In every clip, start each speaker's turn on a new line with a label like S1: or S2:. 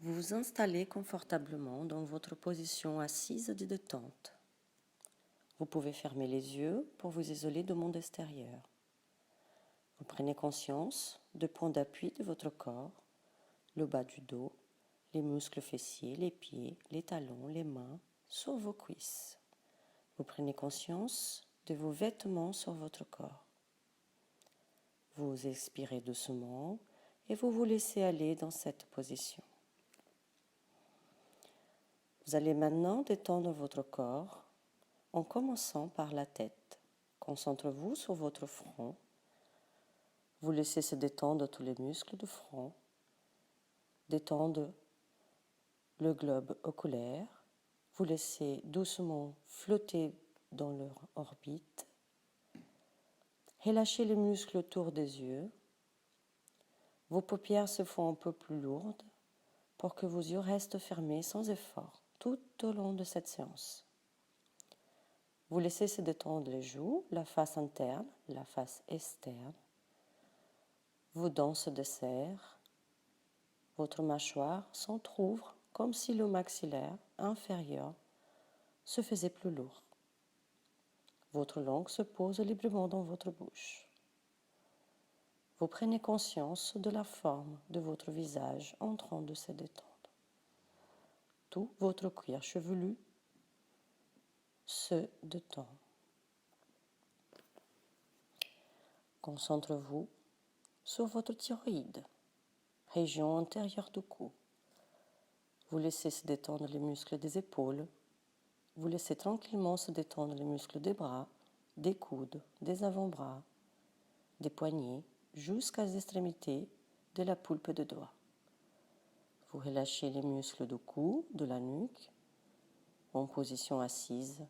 S1: Vous vous installez confortablement dans votre position assise de détente. Vous pouvez fermer les yeux pour vous isoler du monde extérieur. Vous prenez conscience du point d'appui de votre corps, le bas du dos, les muscles fessiers, les pieds, les talons, les mains sur vos cuisses. Vous prenez conscience de vos vêtements sur votre corps. Vous expirez doucement et vous vous laissez aller dans cette position. Vous allez maintenant détendre votre corps en commençant par la tête. Concentrez-vous sur votre front. Vous laissez se détendre tous les muscles du front. Détendre le globe oculaire. Vous laissez doucement flotter dans leur orbite. Relâchez les muscles autour des yeux. Vos paupières se font un peu plus lourdes pour que vos yeux restent fermés sans effort tout au long de cette séance. Vous laissez se détendre les joues, la face interne, la face externe. Vos dents se desserrent. Votre mâchoire s'entrouvre comme si le maxillaire inférieur se faisait plus lourd. Votre langue se pose librement dans votre bouche. Vous prenez conscience de la forme de votre visage en train de se détendre. Tout votre cuir chevelu se détend. Concentrez-vous sur votre thyroïde, région antérieure du cou. Vous laissez se détendre les muscles des épaules. Vous laissez tranquillement se détendre les muscles des bras, des coudes, des avant-bras, des poignets, jusqu'aux extrémités de la poulpe de doigts. Vous relâchez les muscles du cou, de la nuque, en position assise.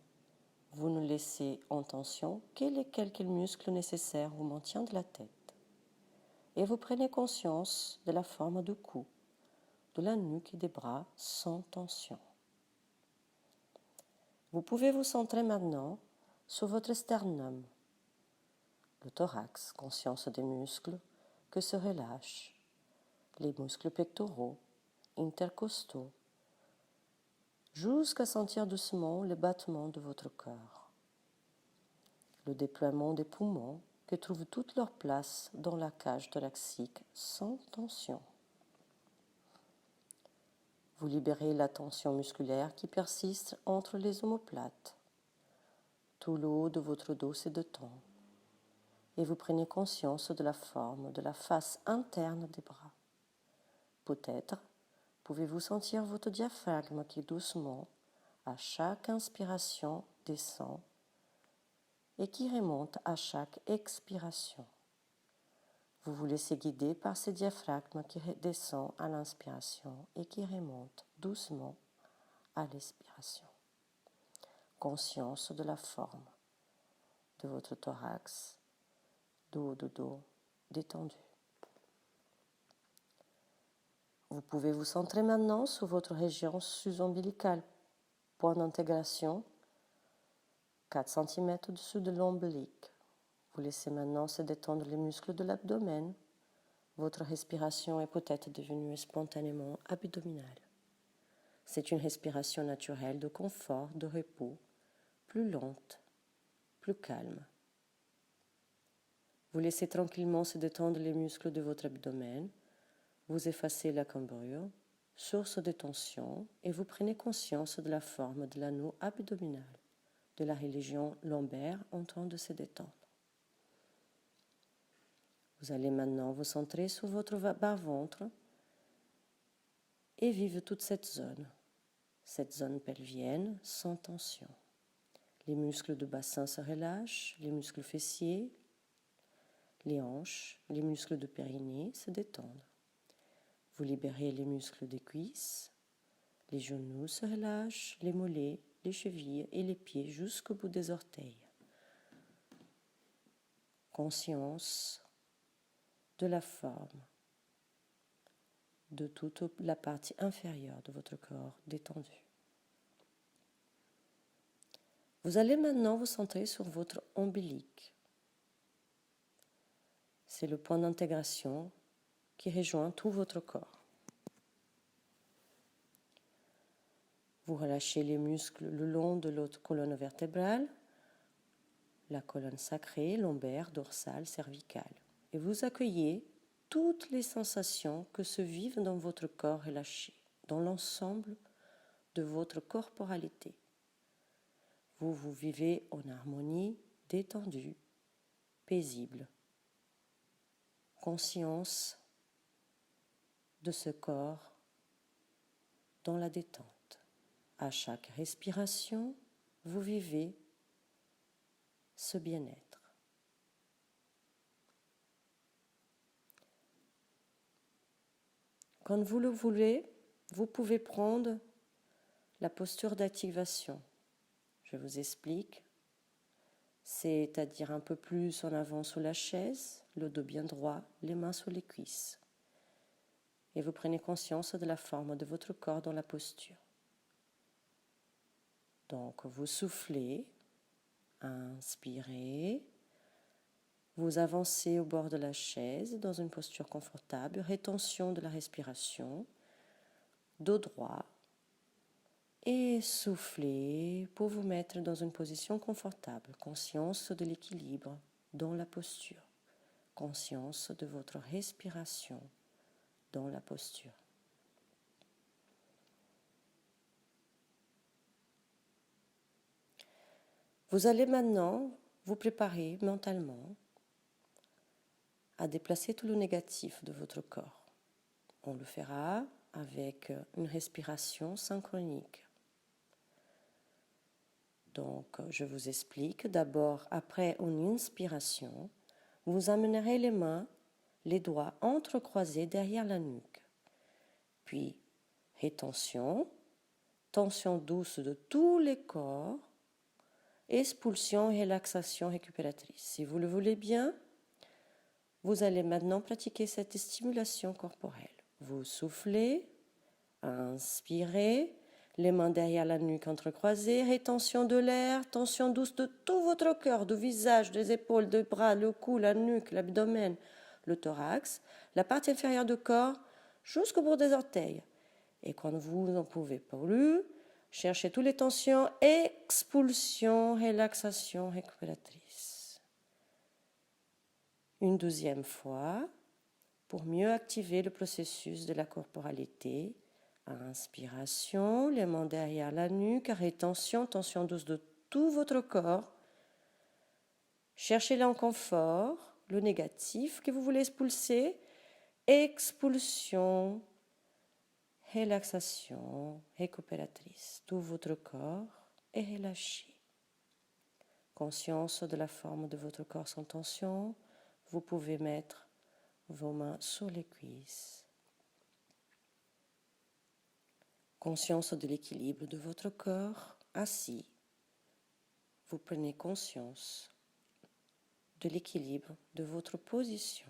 S1: Vous ne laissez en tension que les quelques muscles nécessaires au maintien de la tête. Et vous prenez conscience de la forme du cou, de la nuque et des bras sans tension. Vous pouvez vous centrer maintenant sur votre sternum, le thorax, conscience des muscles que se relâchent, les muscles pectoraux, intercostaux, jusqu'à sentir doucement le battement de votre cœur, le déploiement des poumons qui trouvent toute leur place dans la cage thoracique sans tension. Vous libérez la tension musculaire qui persiste entre les omoplates. Tout le haut de votre dos se détend et vous prenez conscience de la forme de la face interne des bras. Peut-être pouvez-vous sentir votre diaphragme qui doucement, à chaque inspiration, descend et qui remonte à chaque expiration. Vous vous laissez guider par ce diaphragme qui descend à l'inspiration et qui remonte doucement à l'expiration. Conscience de la forme de votre thorax, dos de dos détendu. Vous pouvez vous centrer maintenant sur votre région sous-ombilicale, point d'intégration, 4 cm au-dessus de l'ombilic. Vous laissez maintenant se détendre les muscles de l'abdomen. Votre respiration est peut-être devenue spontanément abdominale. C'est une respiration naturelle de confort, de repos, plus lente, plus calme. Vous laissez tranquillement se détendre les muscles de votre abdomen. Vous effacez la cambrure, source de tension, et vous prenez conscience de la forme de l'anneau abdominal, de la région lombaire en train de se détendre. Vous allez maintenant vous centrer sur votre bas-ventre et vivre toute cette zone pelvienne sans tension. Les muscles du bassin se relâchent, les muscles fessiers, les hanches, les muscles du périnée se détendent. Vous libérez les muscles des cuisses, les genoux se relâchent, les mollets, les chevilles et les pieds jusqu'au bout des orteils. Conscience de la forme de toute la partie inférieure de votre corps détendue. Vous allez maintenant vous centrer sur votre ombilic. C'est le point d'intégration qui rejoint tout votre corps. Vous relâchez les muscles le long de l'autre colonne vertébrale, la colonne sacrée, lombaire, dorsale, cervicale. Et vous accueillez toutes les sensations que se vivent dans votre corps relâché, dans l'ensemble de votre corporalité. Vous vous vivez en harmonie, détendu, paisible. Conscience de ce corps dans la détente. À chaque respiration, vous vivez ce bien-être. Quand vous le voulez, vous pouvez prendre la posture d'activation. Je vous explique. C'est-à-dire un peu plus en avant sous la chaise, le dos bien droit, les mains sous les cuisses. Et vous prenez conscience de la forme de votre corps dans la posture. Donc vous soufflez, inspirez, vous avancez au bord de la chaise dans une posture confortable, rétention de la respiration, dos droit, et soufflez pour vous mettre dans une position confortable, conscience de l'équilibre dans la posture, conscience de votre respiration dans la posture. Vous allez maintenant vous préparer mentalement à déplacer tout le négatif de votre corps. On le fera avec une respiration synchronique. Donc, je vous explique. D'abord, après une inspiration, vous amènerez les mains, les doigts entrecroisés derrière la nuque. Puis, rétention, tension douce de tous les corps, expulsion et relaxation récupératrice. Si vous le voulez bien, vous allez maintenant pratiquer cette stimulation corporelle. Vous soufflez, inspirez, les mains derrière la nuque entrecroisées, rétention de l'air, tension douce de tout votre corps, du visage, des épaules, des bras, le cou, la nuque, l'abdomen, le thorax, la partie inférieure du corps, jusqu'au bout des orteils. Et quand vous n'en pouvez plus, cherchez toutes les tensions, expulsion, relaxation récupératrice. Une deuxième fois, pour mieux activer le processus de la corporalité. Inspiration, les mains derrière la nuque, rétention, tension douce de tout votre corps. Cherchez l'inconfort, le négatif que vous voulez expulser. Expulsion, relaxation, récupératrice. Tout votre corps est relâché. Conscience de la forme de votre corps sans tension. Vous pouvez mettre vos mains sur les cuisses. Conscience de l'équilibre de votre corps assis. Vous prenez conscience de l'équilibre de votre position.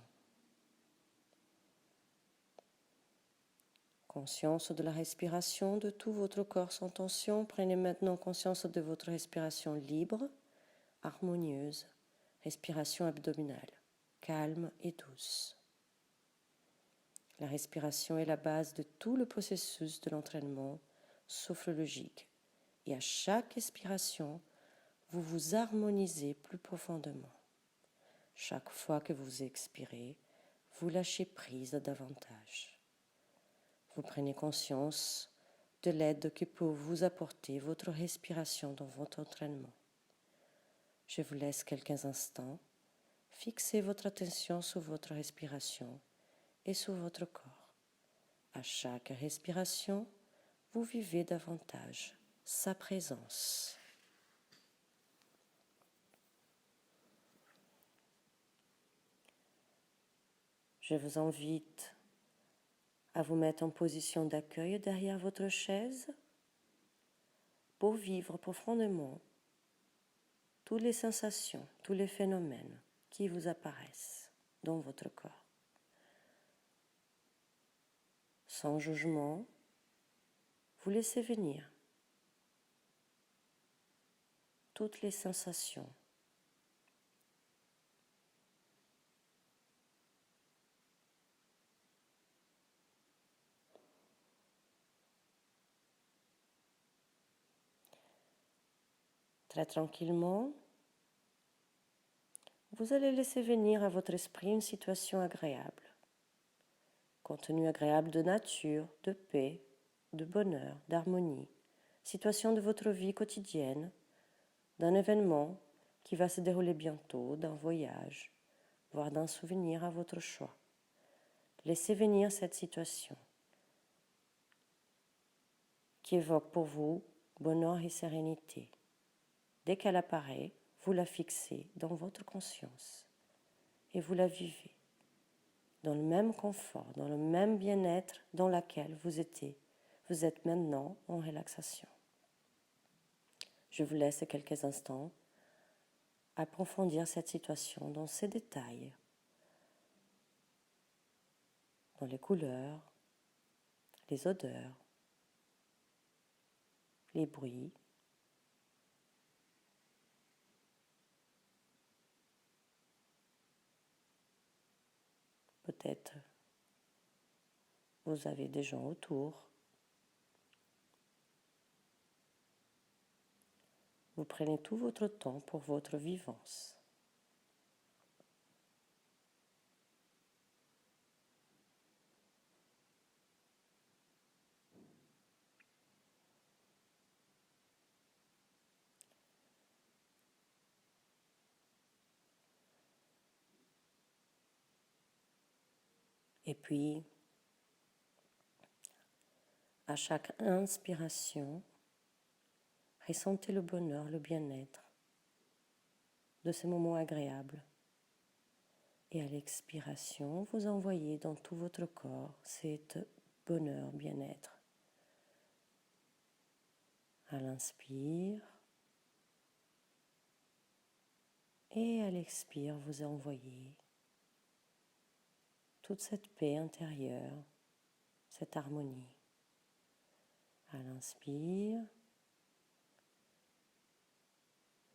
S1: Conscience de la respiration de tout votre corps sans tension. Prenez maintenant conscience de votre respiration libre, harmonieuse, respiration abdominale, calme et douce. La respiration est la base de tout le processus de l'entraînement sophrologique. Et à chaque expiration, vous vous harmonisez plus profondément. Chaque fois que vous expirez, vous lâchez prise davantage. Vous prenez conscience de l'aide que peut vous apporter votre respiration dans votre entraînement. Je vous laisse quelques instants. Fixez votre attention sur votre respiration et sur votre corps. À chaque respiration, vous vivez davantage sa présence. Je vous invite à vous mettre en position d'accueil derrière votre chaise pour vivre profondément toutes les sensations, tous les phénomènes qui vous apparaissent dans votre corps. Sans jugement, vous laissez venir toutes les sensations. Très tranquillement, vous allez laisser venir à votre esprit une situation agréable. Contenu agréable de nature, de paix, de bonheur, d'harmonie. Situation de votre vie quotidienne, d'un événement qui va se dérouler bientôt, d'un voyage, voire d'un souvenir à votre choix. Laissez venir cette situation qui évoque pour vous bonheur et sérénité. Dès qu'elle apparaît, vous la fixez dans votre conscience et vous la vivez dans le même confort, dans le même bien-être dans lequel vous êtes maintenant en relaxation. Je vous laisse quelques instants approfondir cette situation dans ses détails, dans les couleurs, les odeurs, les bruits. Peut-être vous avez des gens autour. Vous prenez tout votre temps pour votre vivance. Et puis, à chaque inspiration, ressentez le bonheur, le bien-être de ces moments agréables. Et à l'expiration, vous envoyez dans tout votre corps cet bonheur, bien-être. À l'inspire et à l'expire, vous envoyez toute cette paix intérieure, cette harmonie. À l'inspire,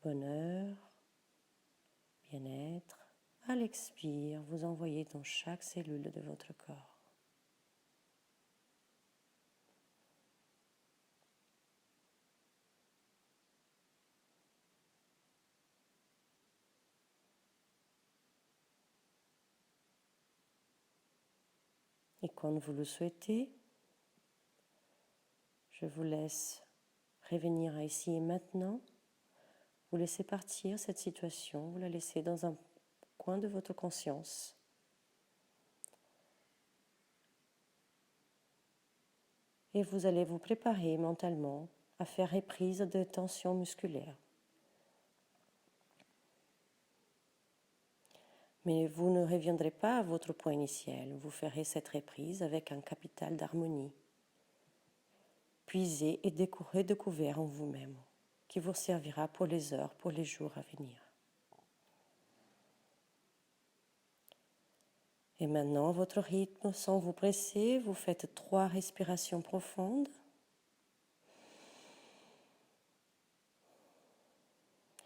S1: bonheur, bien-être. À l'expire, vous envoyez dans chaque cellule de votre corps. Et quand vous le souhaitez, je vous laisse revenir à ici et maintenant. Vous laissez partir cette situation, vous la laissez dans un coin de votre conscience. Et vous allez vous préparer mentalement à faire reprise de tensions musculaires. Mais vous ne reviendrez pas à votre point initial, vous ferez cette reprise avec un capital d'harmonie, puisé et découvert en vous-même, qui vous servira pour les heures, pour les jours à venir. Et maintenant, votre rythme, sans vous presser, vous faites 3 respirations profondes.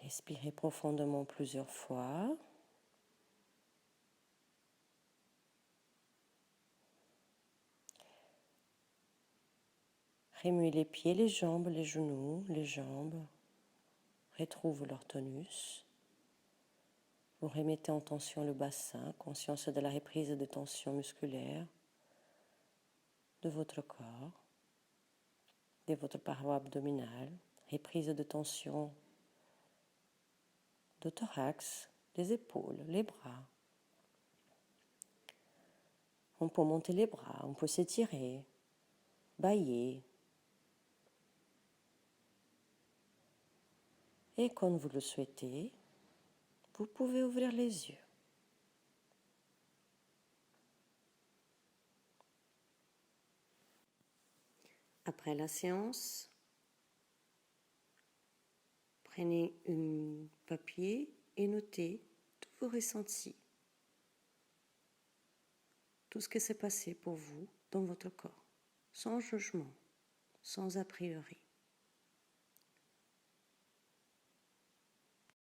S1: Respirez profondément plusieurs fois. Remuez les pieds, les jambes, les genoux, les jambes. Retrouvent leur tonus. Vous remettez en tension le bassin, conscience de la reprise de tension musculaire de votre corps, de votre paroi abdominale, reprise de tension du thorax, des épaules, les bras. On peut monter les bras, on peut s'étirer, bâiller. Et quand vous le souhaitez, vous pouvez ouvrir les yeux. Après la séance, prenez un papier et notez tous vos ressentis, tout ce qui s'est passé pour vous dans votre corps, sans jugement, sans a priori.